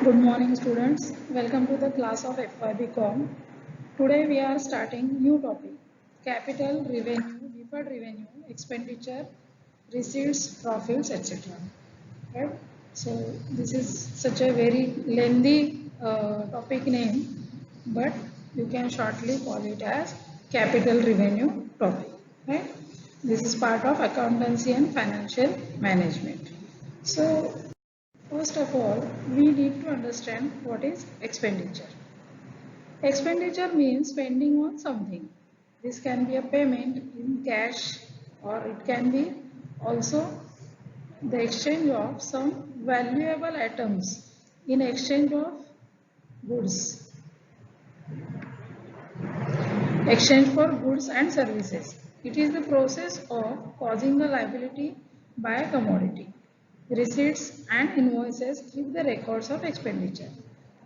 Good morning students. Welcome to the class of FYBCom. Today we are starting new topic. Capital, revenue, deferred revenue, expenditure, receipts, profits, etc. Right? So this is such a very lengthy topic name, but you can shortly call it as capital revenue topic. Right? This is part of accountancy and financial management. So first of all, we need to understand what is expenditure. Expenditure means spending on something. This can be a payment in cash, or it can be also the exchange of some valuable items in exchange of goods, exchange for goods and services. It is the process of causing a liability by a commodity. Receipts and invoices keep the records of expenditure.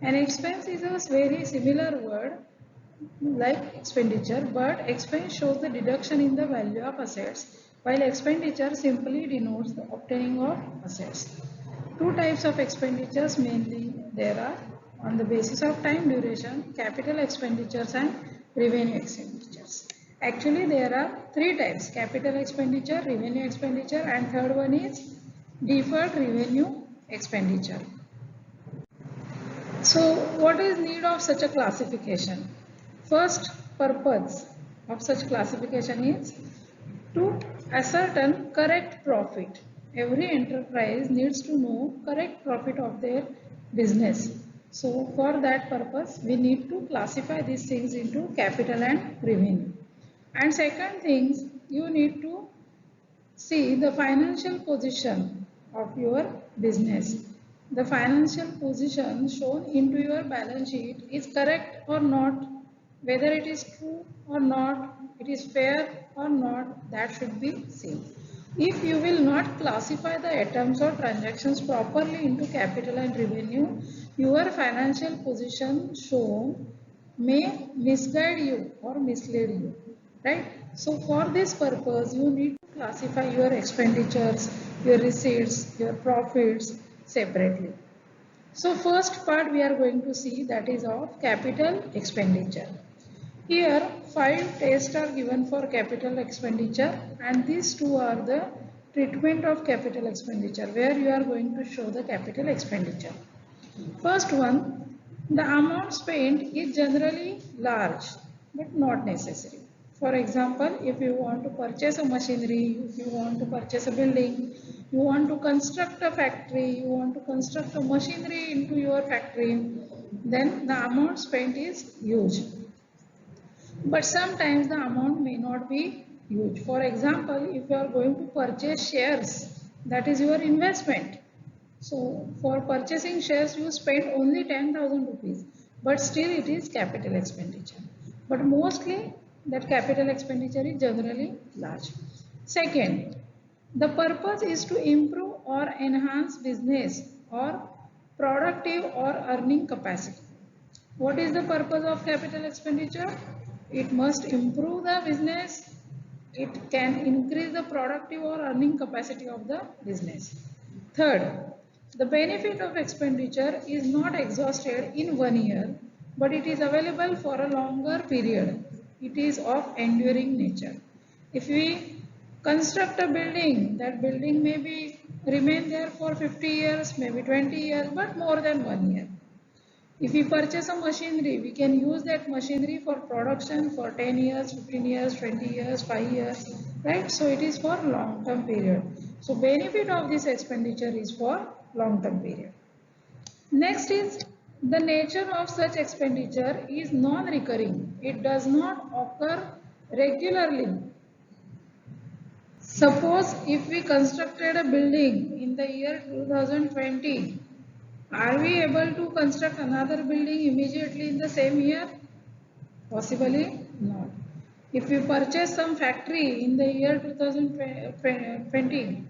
An expense is a very similar word like expenditure, but expense shows the deduction in the value of assets, while expenditure simply denotes the obtaining of assets. Two types of expenditures mainly there are on the basis of time duration, capital expenditures and revenue expenditures. Actually, there are three types: capital expenditure, revenue expenditure, and third one is deferred revenue expenditure. So, what is need of such a classification? First purpose of such classification is to ascertain correct profit. Every enterprise needs to know correct profit of their business. So, for that purpose, we need to classify these things into capital and revenue. And second things, you need to see the financial position of your business. The financial position shown into your balance sheet is correct or not, whether it is true or not, it is fair or not, that should be seen. If you will not classify the items or transactions properly into capital and revenue, your financial position shown may misguide you or mislead you, right? So for this purpose, you need to classify your expenditures, your receipts, your profits separately. So first part we are going to see, that is of capital expenditure. Here 5 tests are given for capital expenditure, and these two are the treatment of capital expenditure where you are going to show the capital expenditure. First one, the amount spent is generally large but not necessary. For example, if you want to purchase a machinery, if you want to purchase a building, you want to construct a factory, you want to construct a machinery into your factory, then the amount spent is huge. But sometimes the amount may not be huge. For example, if you are going to purchase shares, that is your investment. So for purchasing shares, you spend only 10,000 rupees, but still it is capital expenditure. But mostly that capital expenditure is generally large. Second, the purpose is to improve or enhance business or productive or earning capacity. What is the purpose of capital expenditure? It must improve the business. It can increase the productive or earning capacity of the business. Third, the benefit of expenditure is not exhausted in 1 year, but it is available for a longer period. It is of enduring nature. If we construct a building, that building may be remain there for 50 years, maybe 20 years, but more than 1 year. If we purchase a machinery, we can use that machinery for production for 10 years, 15 years, 20 years, 5 years, right? So it is for long term period. So benefit of this expenditure is for long term period. Next is the nature of such expenditure is non-recurring. It does not occur regularly. Suppose if we constructed a building in the year 2020, are we able to construct another building immediately in the same year? Possibly not. If we purchase some factory in the year 2020,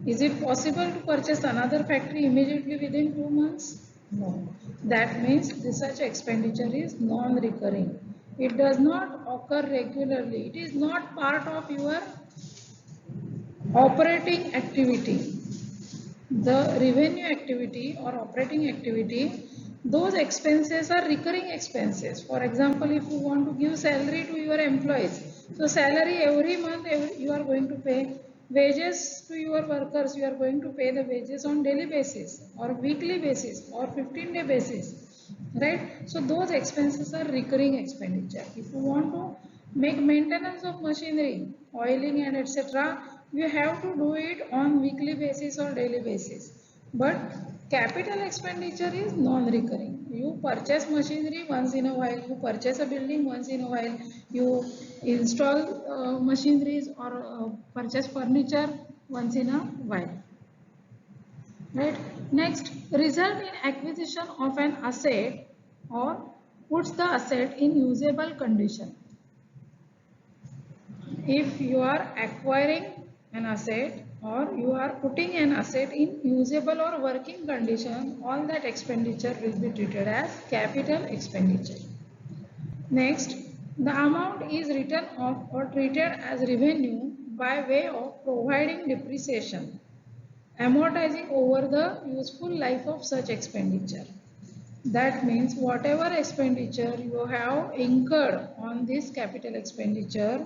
is it possible to purchase another factory immediately within 2 months? No. That means this such expenditure is non-recurring. It does not occur regularly. It is not part of your operating activity. the revenue activity or operating activity, those expenses are recurring expenses. For example, if you want to give salary to your employees, so salary every month you are going to pay, wages to your workers, you are going to pay the wages on daily basis or weekly basis or 15-day basis, right? So those expenses are recurring expenditure. If you want to make maintenance of machinery, oiling and etc., you have to do it on weekly basis or daily basis. But capital expenditure is non-recurring. You purchase machinery once in a while, you purchase a building once in a while, you install machineries or purchase furniture once in a while. Right? Next, result in acquisition of an asset or puts the asset in usable condition. If you are acquiring an asset or you are putting an asset in usable or working condition, all that expenditure will be treated as capital expenditure. Next, the amount is written off or treated as revenue by way of providing depreciation, amortizing over the useful life of such expenditure. That means whatever expenditure you have incurred on this capital expenditure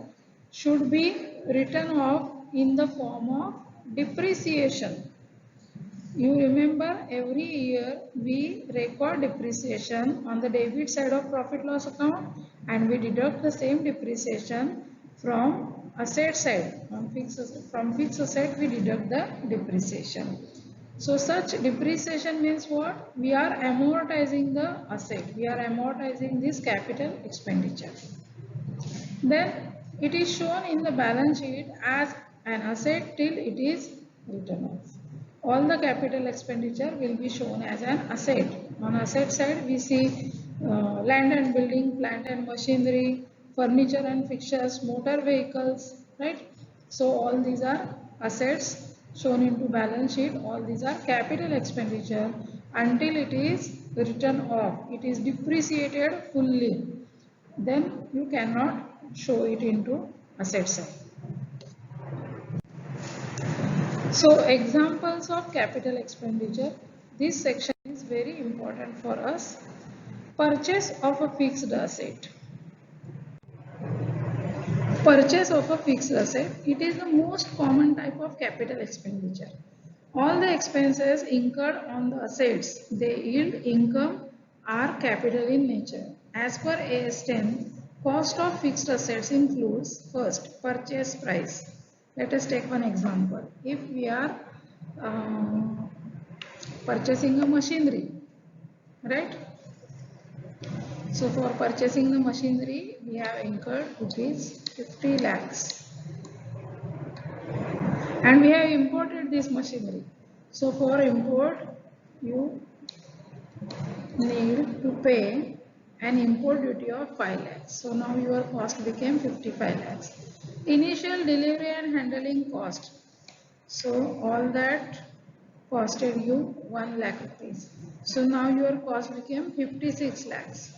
should be written off in the form of depreciation. You remember every year we record depreciation on the debit side of profit loss account and we deduct the same depreciation from asset side. From fixed asset we deduct the depreciation. So such depreciation means what? We are amortizing the asset. We are amortizing this capital expenditure. Then it is shown in the balance sheet as an asset till it is written off. All the capital expenditure will be shown as an asset. On asset side we see land and building, plant and machinery, furniture and fixtures, motor vehicles, right? So all these are assets shown into balance sheet. All these are capital expenditure until it is written off. It is depreciated fully. Then you cannot show it into asset side. So examples of capital expenditure. This section is very important for us. Purchase of a fixed asset. Purchase of a fixed asset. It is the most common type of capital expenditure. All the expenses incurred on the assets, they yield income, are capital in nature. As per AS 10, cost of fixed assets includes first purchase price. Let us take one example. If we are purchasing a machinery, right? So for purchasing the machinery, we have incurred rupees 50 lakhs. And we have imported this machinery. So for import, you need to pay an import duty of 5 lakhs. So now your cost became 55 lakhs. Initial delivery and handling cost. So all that costed you 1 lakh rupees. So now your cost became 56 lakhs.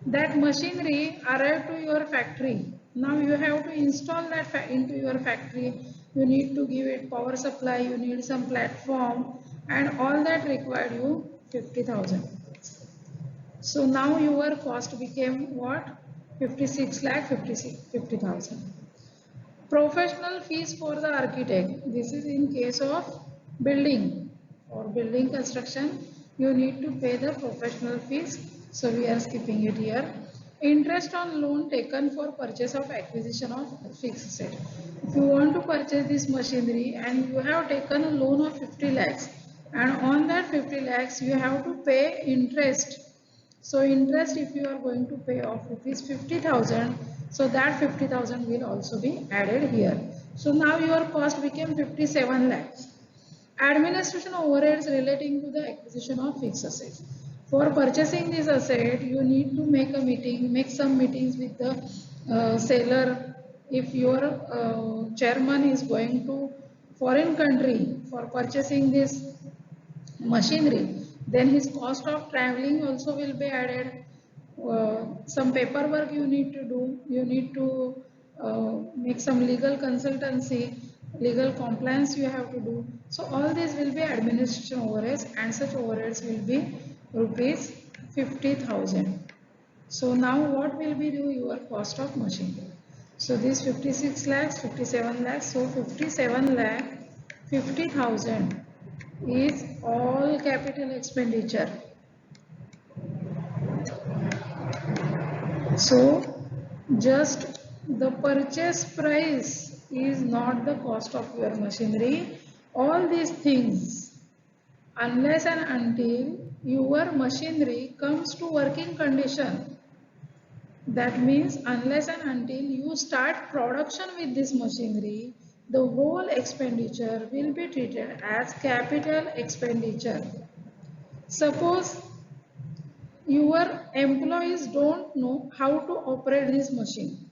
That machinery arrived to your factory. Now you have to install that into your factory. You need to give it power supply, you need some platform, and all that required you 50,000. So now your cost became what? 56 lakh 50,000. Professional fees for the architect. This is in case of building or building construction. You need to pay the professional fees. So we are skipping it here. Interest on loan taken for purchase of acquisition of fixed asset. If you want to purchase this machinery and you have taken a loan of 50 lakhs and on that 50 lakhs you have to pay interest. So interest if you are going to pay of rupees 50,000, so that 50,000 will also be added here. So now your cost became 57 lakhs. Administration overheads relating to the acquisition of fixed assets. For purchasing this asset, you need to make a meeting, make some meetings with the seller. If your chairman is going to foreign country for purchasing this machinery, then his cost of traveling also will be added. Some paperwork you need to do, you need to make some legal consultancy, legal compliance you have to do. So all these will be administration overheads, and such overheads will be rupees 50,000. So now what will be your cost of machinery? So this 56 lakhs, 57 lakhs, so 57 lakh 50,000 is all capital expenditure. So just the purchase price is not the cost of your machinery. All these things, unless and until your machinery comes to working condition, that means unless and until you start production with this machinery, the whole expenditure will be treated as capital expenditure. Suppose your employees don't know how to operate this machine,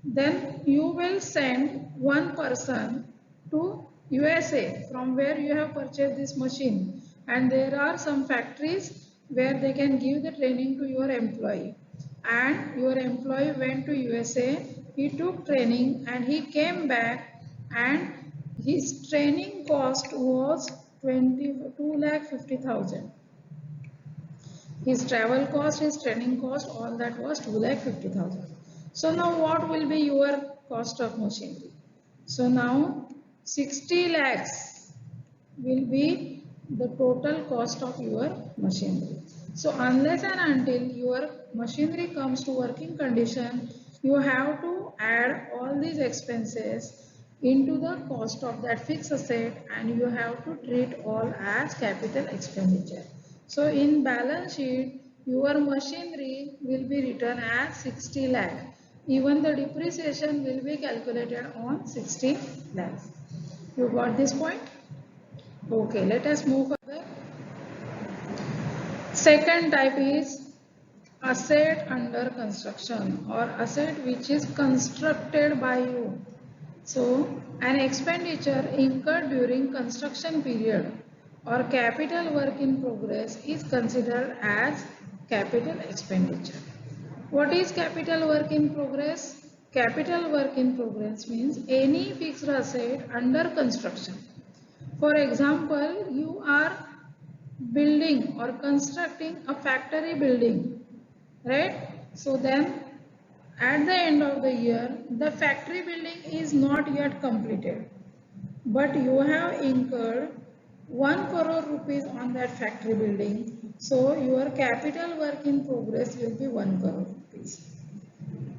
then you will send one person to USA from where you have purchased this machine, and there are some factories where they can give the training to your employee, and your employee went to USA, he took training and he came back, and his training cost was 22 lakh 50,000. His travel cost, his training cost, all that was 2,50,000. So now what will be your cost of machinery? So now 60 lakhs will be the total cost of your machinery. So unless and until your machinery comes to working condition, you have to add all these expenses into the cost of that fixed asset, and you have to treat all as capital expenditure. So in balance sheet, your machinery will be written as 60 lakh. Even the depreciation will be calculated on 60 lakhs. You got this point? Okay, let us move further. Second type is asset under construction, or asset which is constructed by you. So an expenditure incurred during construction period or capital work in progress is considered as capital expenditure. What is capital work in progress? Capital work in progress means any fixed asset under construction. For example, you are building or constructing a factory building, right? So then at the end of the year, the factory building is not yet completed, but you have incurred 1 crore rupees on that factory building. So your capital work in progress will be 1 crore rupees.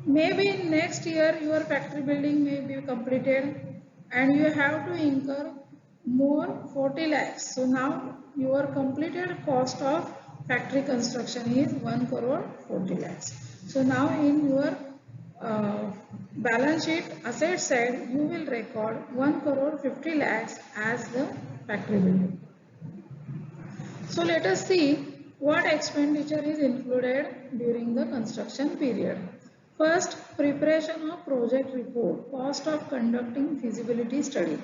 Maybe next year your factory building may be completed and you have to incur more 40 lakhs. So now your completed cost of factory construction is 1 crore 40 lakhs. So now in your balance sheet asset side, you will record 1 crore 50 lakhs as the factory building. So let us see what expenditure is included during the construction period. First, preparation of project report, cost of conducting feasibility study.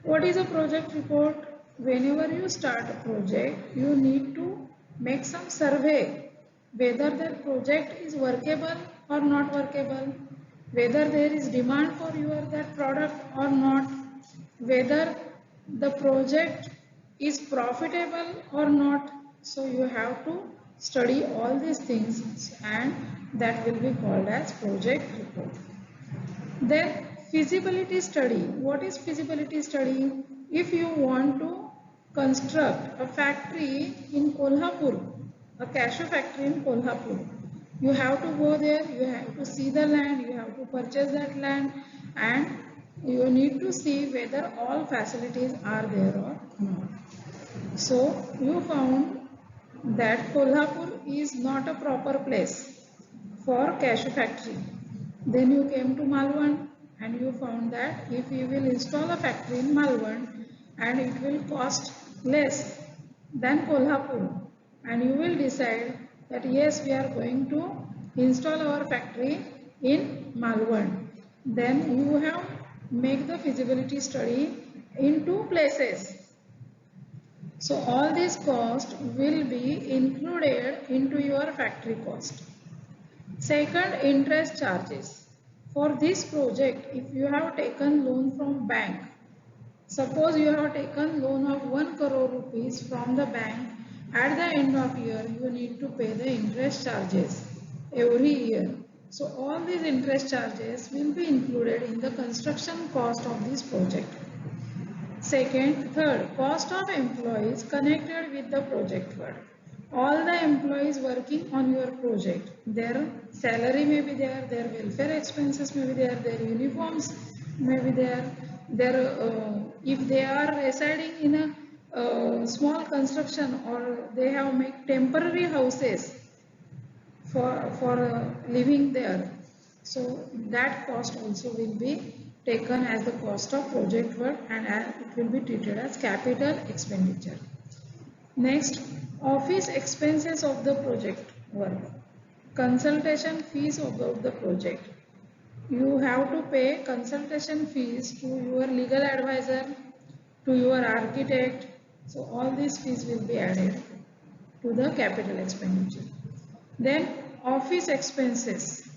What is a project report? Whenever you start a project, you need to make some survey whether that project is workable or not workable, whether there is demand for your that product or not, whether the project is profitable or not. So you have to study all these things, and that will be called as project report. Then feasibility study. What is feasibility study? If you want to construct a factory in Kolhapur, a cashew factory in Kolhapur, you have to go there, you have to see the land, you have to purchase that land, and you need to see whether all facilities are there or not. So you found that Kolhapur is not a proper place for cashew factory. Then you came to Malvan and you found that if you will install a factory in Malvan and it will cost less than Kolhapur, and you will decide that yes, we are going to install our factory in Malvan. Then you have make the feasibility study in two places. So all these costs will be included into your factory cost. Second, interest charges. For this project, if you have taken loan from bank, Suppose you have taken loan of 1 crore rupees from the bank. At the end of year, you need to pay the interest charges every year. So all these interest charges will be included in the construction cost of this project. Second, third, cost of employees connected with the project work. All the employees working on your project, their salary may be there, their welfare expenses may be there, their uniforms may be there, if they are residing in a small construction or they have made temporary houses for living there. So that cost also will be taken as the cost of project work and it will be treated as capital expenditure. Next, office expenses of the project work. Consultation fees of the project. You have to pay consultation fees to your legal advisor, to your architect. So all these fees will be added to the capital expenditure. Then office expenses.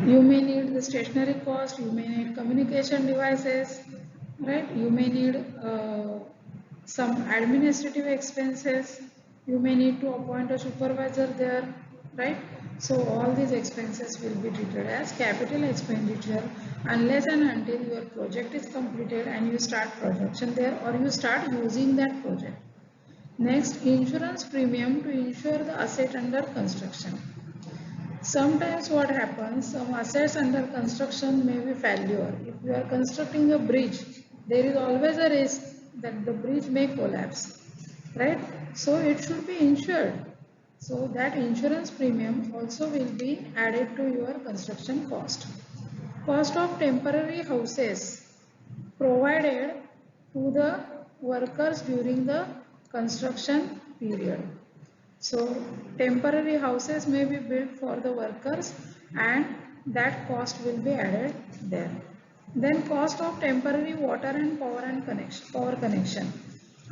You may need the stationery cost, you may need communication devices, right? You may need some administrative expenses, you may need to appoint a supervisor there, right? So all these expenses will be treated as capital expenditure unless and until your project is completed and you start production there or you start using that project. Next, insurance premium to insure the asset under construction. Sometimes what happens, some assets under construction may be failure. If you are constructing a bridge, there is always a risk that the bridge may collapse, right? So it should be insured. So that insurance premium also will be added to your construction cost. Cost of temporary houses provided to the workers during the construction period. So temporary houses may be built for the workers and that cost will be added there. Then cost of temporary water and power connection.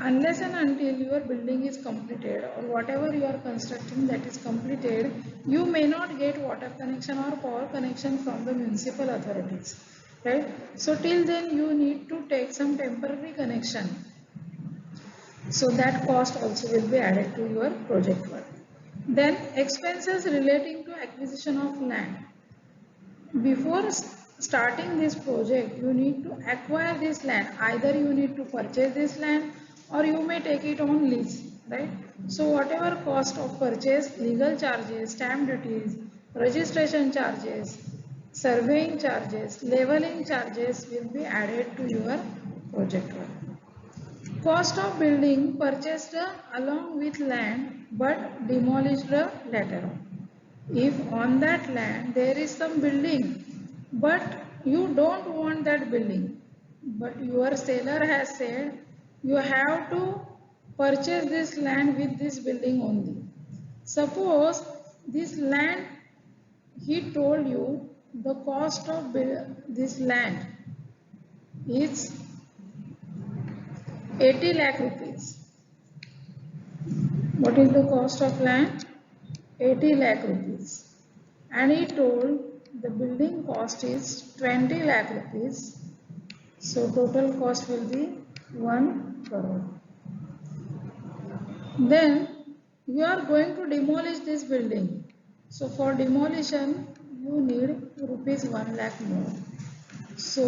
Unless and until your building is completed or whatever you are constructing that is completed, you may not get water connection or power connection from the municipal authorities. Right? So till then you need to take some temporary connection. So that cost also will be added to your project work. Then expenses relating to acquisition of land. Before starting this project, you need to acquire this land. Either you need to purchase this land or you may take it on lease, right? So whatever cost of purchase, legal charges, stamp duties, registration charges, surveying charges, leveling charges will be added to your project work. Cost of building purchased along with land but demolished later on. If on that land there is some building but you don't want that building, but your seller has said you have to purchase this land with this building only. Suppose this land, he told you the cost of this land is 80 lakh rupees. What is the cost of land? 80 lakh rupees. And he told the building cost is 20 lakh rupees. So total cost will be 1 crore. Then you are going to demolish this building. So for demolition you need rupees 1 lakh more. So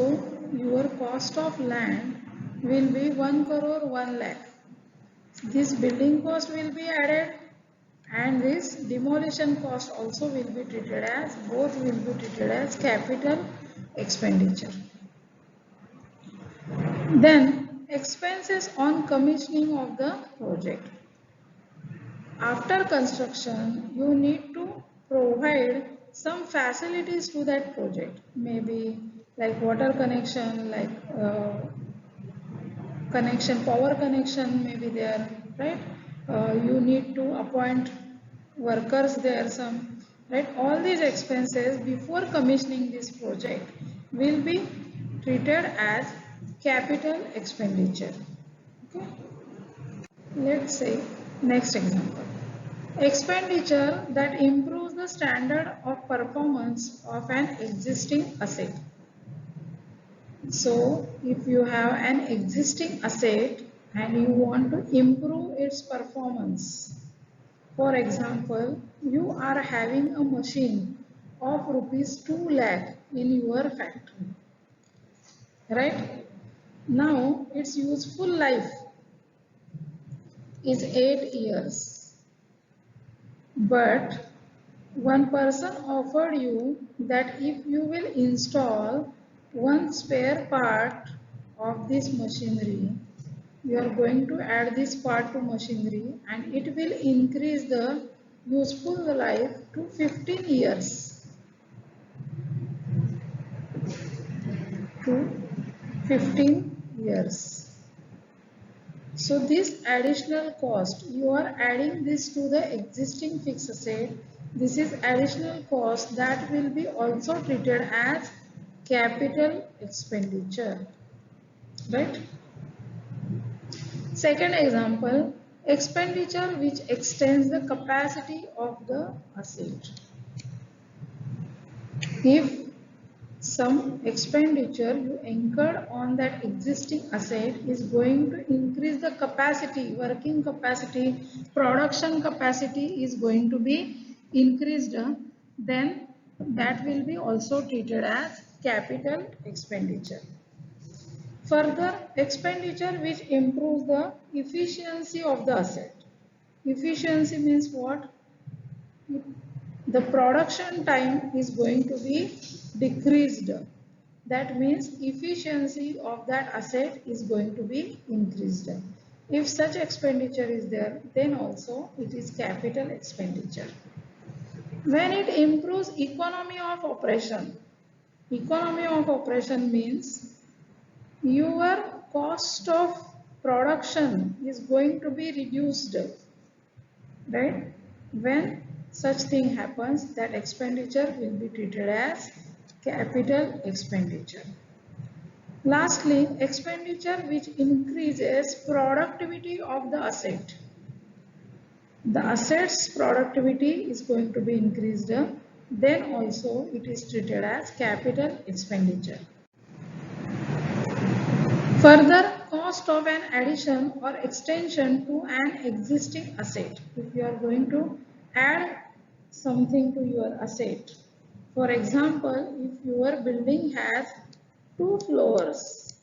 your cost of land will be 1 crore 1 lakh. This building cost will be added and this demolition cost also will be treated as, both will be treated as capital expenditure. Then expenses on commissioning of the project. After construction, you need to provide some facilities to that project, maybe like water connection, like connection, power connection may be there, right? You need to appoint workers there some, right? All these expenses before commissioning this project will be treated as capital expenditure. Okay. Let's say next example. Expenditure that improves the standard of performance of an existing asset. So if you have an existing asset and you want to improve its performance, for example, you are having a machine of rupees 2 lakh in your factory, right? Now its useful life is 8 years, but one person offered you that if you will install one spare part of this machinery, you are going to add this part to machinery and it will increase the useful life to 15 years. To 15 years. So this additional cost, you are adding this to the existing fixed asset. This is additional cost that will be also treated as capital expenditure, right? Second example, expenditure which extends the capacity of the asset. If some expenditure you incurred on that existing asset is going to increase the capacity, working capacity, production capacity is going to be increased, then that will be also treated as capital expenditure. Further, expenditure which improves the efficiency of the asset. Efficiency means what? The production time is going to be decreased. That means efficiency of that asset is going to be increased. If such expenditure is there, then also it is capital expenditure. When it improves economy of operation means your cost of production is going to be reduced, right? When such thing happens, that expenditure will be treated as capital expenditure. Lastly, expenditure which increases productivity of the asset. The asset's productivity is going to be increased, then also it is treated as capital expenditure. Further, cost of an addition or extension to an existing asset. If you are going to add something to your asset, for example, if your building has 2 floors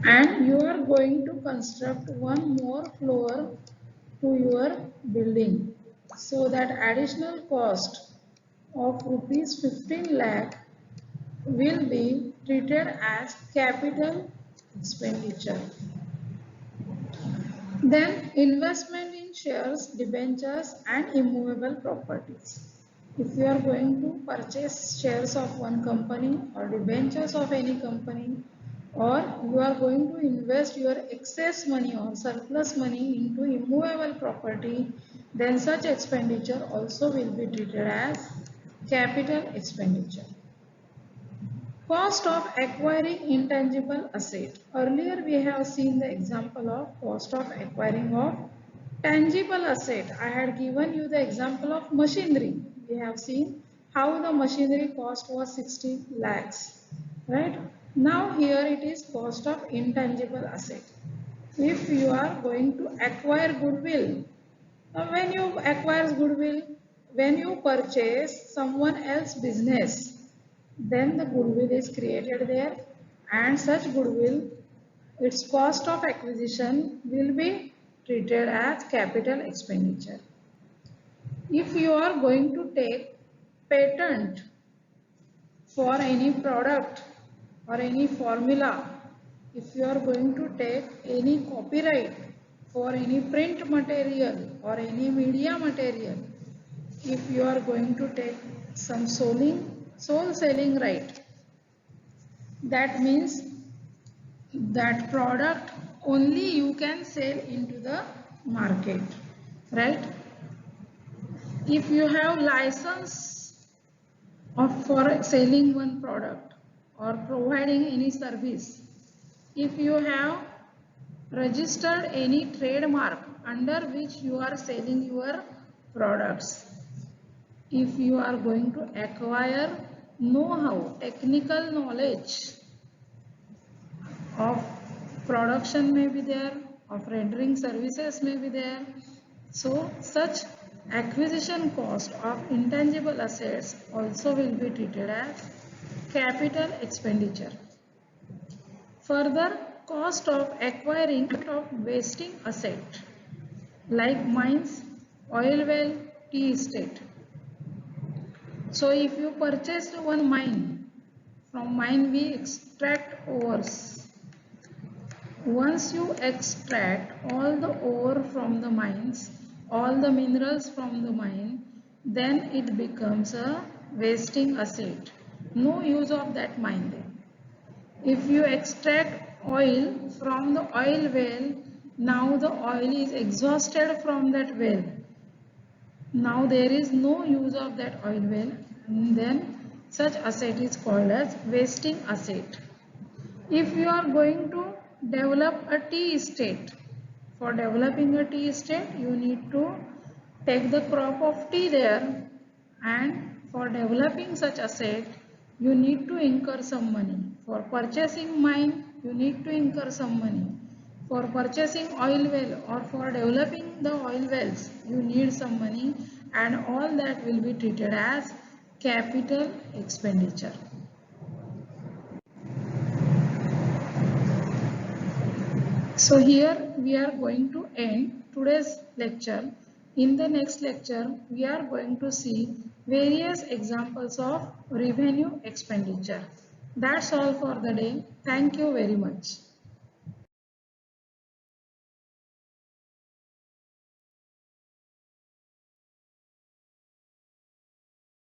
and you are going to construct one more floor to your building, so that additional cost of rupees 15 lakh will be treated as capital expenditure. Then investment in shares, debentures and immovable properties. If you are going to purchase shares of one company or debentures of any company, or you are going to invest your excess money or surplus money into immovable property, then such expenditure also will be treated as capital expenditure. Cost of acquiring intangible asset. Earlier we have seen the example of cost of acquiring of tangible asset. I had given you the example of machinery. We have seen how the machinery cost was 60 lakhs, right? Now here it is cost of intangible asset. If you are going to acquire goodwill, when you acquire goodwill, when you purchase someone else's business, then the goodwill is created there, and such goodwill, its cost of acquisition will be treated as capital expenditure. If you are going to take patent for any product or any formula, if you are going to take any copyright for any print material or any media material, if you are going to take some soul selling right, that means that product only you can sell into the market, right? If you have license for selling one product or providing any service, if you have registered any trademark under which you are selling your products, if you are going to acquire know-how, technical knowledge of production may be there, of rendering services may be there. So such acquisition cost of intangible assets also will be treated as capital expenditure. Further, cost of acquiring of wasting asset like mines, oil well, tea estate. So if you purchased one mine, from mine we extract ores. Once you extract all the ore from the mines, all the minerals from the mine, then it becomes a wasting asset. No use of that mine then. If you extract oil from the oil well, now the oil is exhausted from that well. Now there is no use of that oil well, and then such asset is called as wasting asset. If you are going to develop a tea estate, for developing a tea estate you need to take the crop of tea there, and for developing such asset you need to incur some money. For purchasing mine you need to incur some money. For purchasing oil well or for developing the oil wells you need some money, and all that will be treated as capital expenditure. So here we are going to end today's lecture. In the next lecture, we are going to see various examples of revenue expenditure. That's all for the day. Thank you very much.